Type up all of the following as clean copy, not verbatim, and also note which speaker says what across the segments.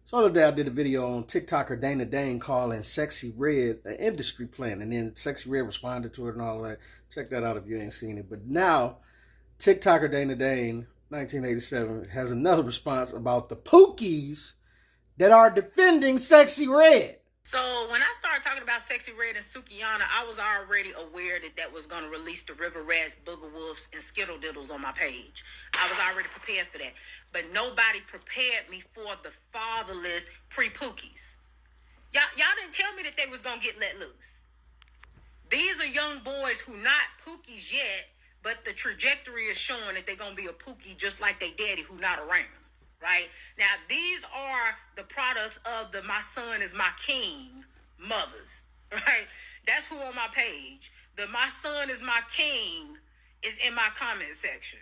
Speaker 1: So the other day I did a video on TikToker Dana Dane calling Sexyy Red an industry plant, and then Sexyy Red responded to it and all that. Check that out if you ain't seen it. But now TikToker Dana Dane, 1987, has another response about the pookies that are defending Sexyy Red.
Speaker 2: So when I started talking about Sexyy Red and Sukiyana, I was already aware that was going to release the River Rats, Booger Wolves, and Skittle Diddles on my page. I was already prepared for that. But nobody prepared me for the fatherless pre-pookies. Y'all didn't tell me that they was going to get let loose. These are young boys who not pookies yet, but the trajectory is showing that they're going to be a pookie just like they daddy who not around. Right? Now, these are the products of the My Son Is My King mothers. Right? That's who on my page. The My Son Is My King is in my comment section.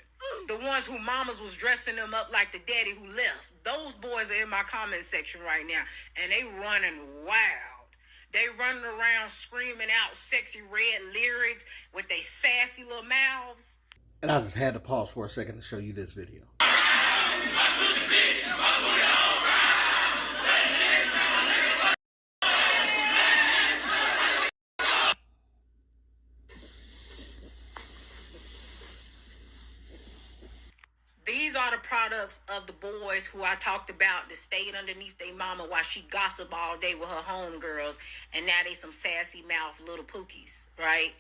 Speaker 2: The ones who mamas was dressing them up like the daddy who left. Those boys are in my comment section right now. And they running wild. They running around screaming out Sexyy Red lyrics with they sassy little mouths.
Speaker 1: And I just had to pause for a second to show you this video.
Speaker 2: These are the products of the boys who I talked about that stayed underneath their mama while she gossiped all day with her homegirls, and now they some sassy mouth little pookies, right?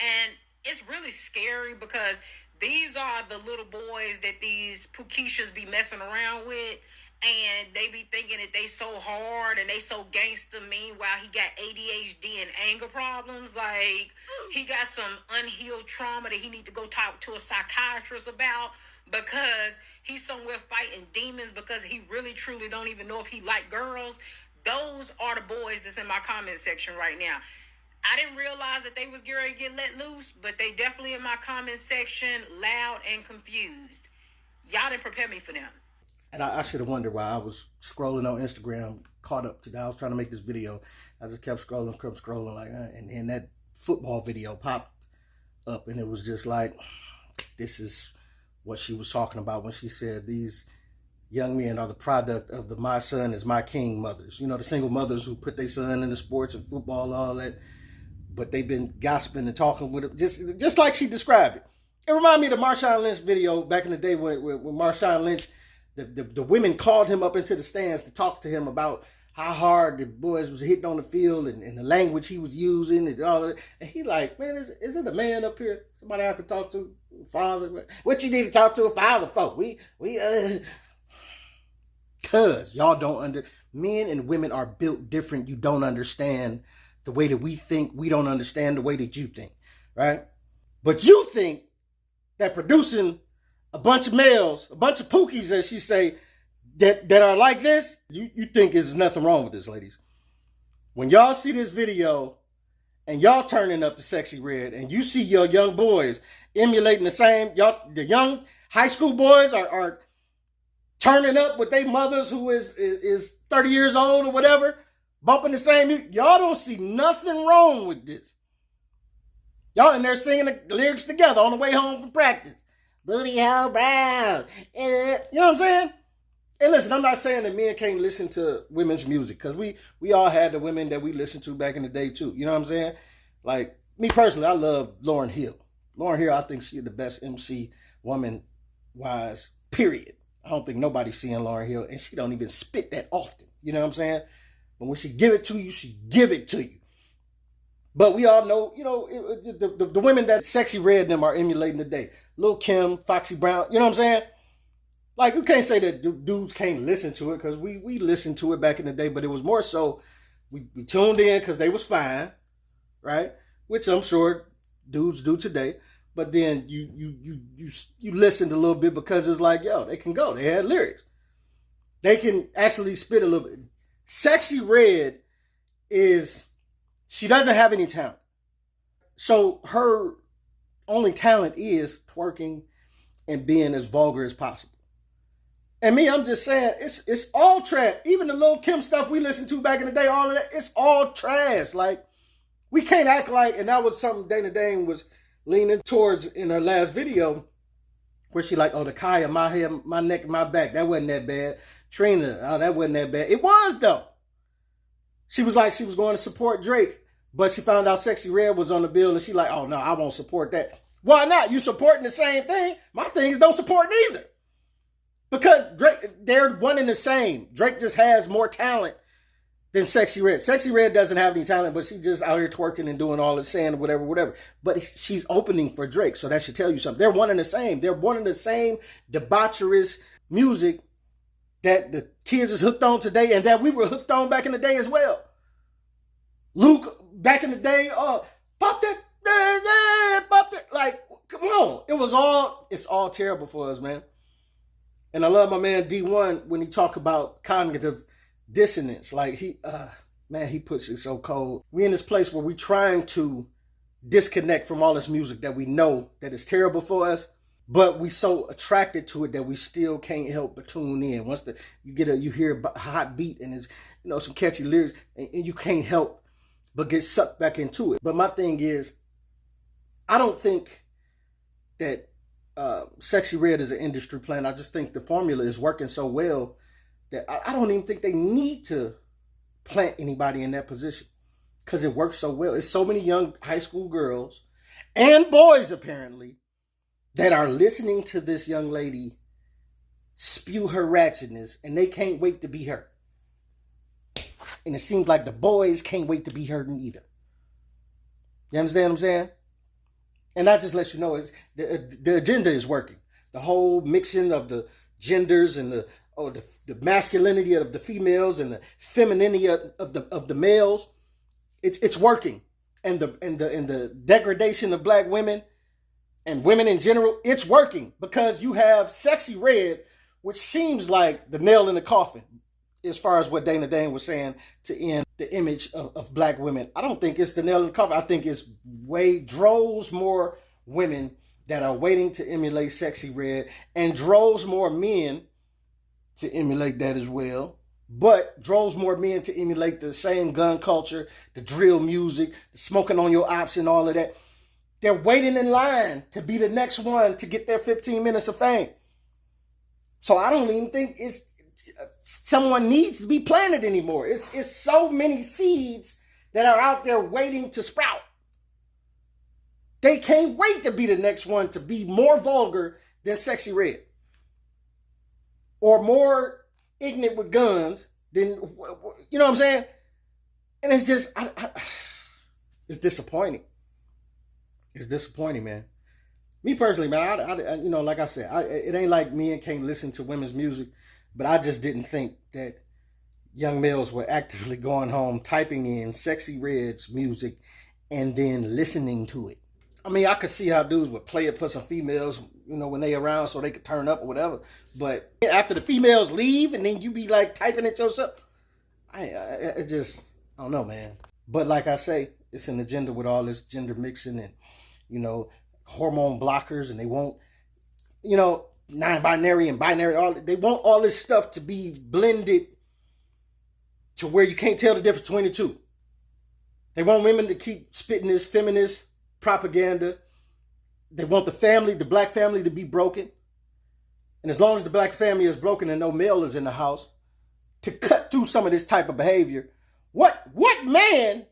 Speaker 2: And it's really scary because these are the little boys that these pookishas be messing around with, and they be thinking that they so hard and they so gangster. Meanwhile, he got ADHD and anger problems. Like, he got some unhealed trauma that he need to go talk to a psychiatrist about, because he's somewhere fighting demons because he really truly don't even know if he like girls. Those are the boys that's in my comment section right now. I didn't realize that they was getting ready to get let loose, but they definitely in my comment section, loud and confused. Y'all didn't prepare me for them.
Speaker 1: And I should have wondered why I was scrolling on Instagram, caught up today. I was trying to make this video. I just kept scrolling, like, and that football video popped up, and it was just like, this is what she was talking about when she said these young men are the product of the My Son Is My King mothers. You know, the single mothers who put their son into sports and football and all that, but they've been gossiping and talking with it, just like she described it. It reminded me of the Marshawn Lynch video back in the day when Marshawn Lynch, the women called him up into the stands to talk to him about how hard the boys was hitting on the field and the language he was using and all that. And he like, man, is it a man up here? Somebody I could talk to? Father? What you need to talk to a father for? Cause y'all don't men and women are built different. You don't understand the way that we think. We don't understand the way that you think, right? But you think that producing a bunch of males, a bunch of pookies, as she say, that are like this, you think there's nothing wrong with this, ladies. When y'all see this video and y'all turning up the Sexyy Red and you see your young boys emulating the same, the young high school boys are turning up with their mothers who is 30 years old or whatever, bumping the same, y'all don't see nothing wrong with this. Y'all in there singing the lyrics together on the way home from practice. Booty hole brown. You know what I'm saying? And listen, I'm not saying that men can't listen to women's music, because we all had the women that we listened to back in the day too. You know what I'm saying? Like, me personally, I love Lauryn Hill. Lauryn Hill, I think she's the best MC woman-wise, period. I don't think nobody's seeing Lauryn Hill, and she don't even spit that often. You know what I'm saying? But when she give it to you, she give it to you. But we all know, you know, the women that Sexyy Red them are emulating today. Lil' Kim, Foxy Brown, you know what I'm saying? Like, you can't say that dudes can't listen to it, because we listened to it back in the day, but it was more so we tuned in because they was fine, right? Which I'm sure dudes do today. But then you listened a little bit because it's like, yo, they can go. They had lyrics. They can actually spit a little bit. Sexyy Red she doesn't have any talent. So her only talent is twerking and being as vulgar as possible. And me, I'm just saying, it's all trash. Even the Lil' Kim stuff we listened to back in the day, all of that, it's all trash. Like, we can't act like, and that was something Dana Dane was leaning towards in her last video, where she like, oh, the Kaya, my head, my neck, my back, that wasn't that bad. Trina, oh, that wasn't that bad. It was, though. She was like, she was going to support Drake, but she found out Sexyy Red was on the bill, and she like, oh, no, I won't support that. Why not? You supporting the same thing. My things don't support neither. Because Drake, they're one and the same. Drake just has more talent than Sexyy Red. Sexyy Red doesn't have any talent, but she's just out here twerking and doing all this, saying whatever. But she's opening for Drake, so that should tell you something. They're one and the same. They're one and the same debaucherous music that the kids is hooked on today and that we were hooked on back in the day as well. Luke, back in the day, pop that, like, come on. It's all terrible for us, man. And I love my man D1 when he talk about cognitive dissonance. Like, he puts it so cold. We in this place where we trying to disconnect from all this music that we know that is terrible for us, but we so attracted to it that we still can't help but tune in. Once you hear a hot beat and it's, some catchy lyrics, and you can't help but get sucked back into it. But my thing is, I don't think that Sexyy Red is an industry plan. I just think the formula is working so well that I don't even think they need to plant anybody in that position because it works so well. It's so many young high school girls and boys, apparently, that are listening to this young lady spew her ratchetness, and they can't wait to be her. And it seems like the boys can't wait to be her either. You understand what I'm saying? And that just lets you know the agenda is working. The whole mixing of the genders and the masculinity of the females and the femininity of the males, it's working. And the degradation of black women and women in general, it's working because you have Sexyy Red, which seems like the nail in the coffin as far as what Dana Dane was saying to end the image of black women. I don't think it's the nail in the coffin. I think it's droves more women that are waiting to emulate Sexyy Red and droves more men to emulate that as well, but droves more men to emulate the same gun culture, the drill music, the smoking on your ops and all of that. They're waiting in line to be the next one to get their 15 minutes of fame. So I don't even think someone needs to be planted anymore. It's so many seeds that are out there waiting to sprout. They can't wait to be the next one to be more vulgar than Sexyy Red. Or more ignorant with guns than, you know what I'm saying? And it's just, it's disappointing. It's disappointing, man. Me personally, man, I like I said, it ain't like men can't listen to women's music, but I just didn't think that young males were actively going home, typing in Sexyy Red's music, and then listening to it. I mean, I could see how dudes would play it for some females, when they around so they could turn up or whatever. But after the females leave and then you be like typing it yourself, I don't know, man. But like I say, it's an agenda with all this gender mixing and, hormone blockers, and they want, non-binary and binary, they want all this stuff to be blended to where you can't tell the difference between the two. They want women to keep spitting this feminist propaganda. They want the black family to be broken. And as long as the black family is broken and no male is in the house, to cut through some of this type of behavior, what man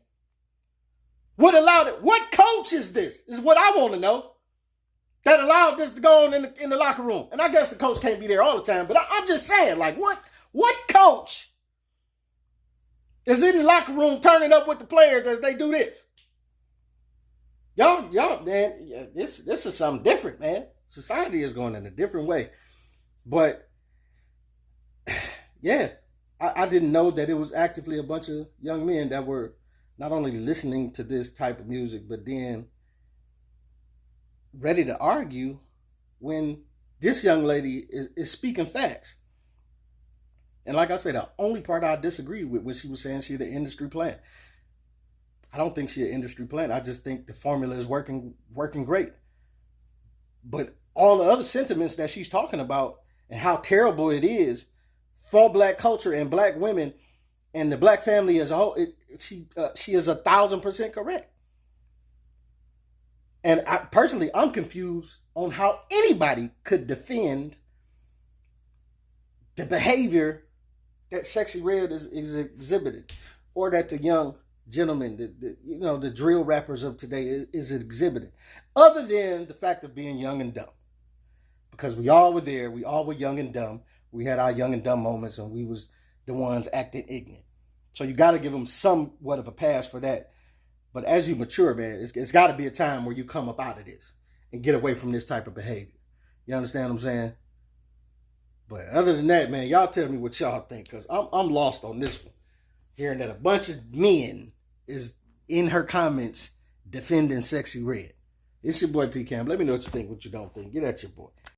Speaker 1: would allow it? What coach is this? Is what I want to know. That allowed this to go on in the locker room. And I guess the coach can't be there all the time, but I'm just saying, like, what coach is in the locker room turning up with the players as they do this? Y'all, man, this is something different, man. Society is going in a different way. But, yeah, I didn't know that it was actively a bunch of young men that were not only listening to this type of music, but then ready to argue when this young lady is speaking facts. And like I said, the only part I disagree with when she was saying she's the industry plant. I don't think she's an industry plant. I just think the formula is working great. But all the other sentiments that she's talking about and how terrible it is for black culture and black women and the black family as a whole, she is 1,000% correct. And I'm confused on how anybody could defend the behavior that Sexyy Red is exhibited, or that the young gentlemen, the drill rappers of today is exhibited, other than the fact of being young and dumb. Because we all were there, we all were young and dumb. We had our young and dumb moments, and we was the ones acting ignorant. So you got to give them somewhat of a pass for that. But as you mature, man, it's got to be a time where you come up out of this and get away from this type of behavior. You understand what I'm saying? But other than that, man, y'all tell me what y'all think, because I'm lost on this one. Hearing that a bunch of men is in her comments defending Sexyy Red. It's your boy P Cam. Let me know what you think, what you don't think. Get at your boy.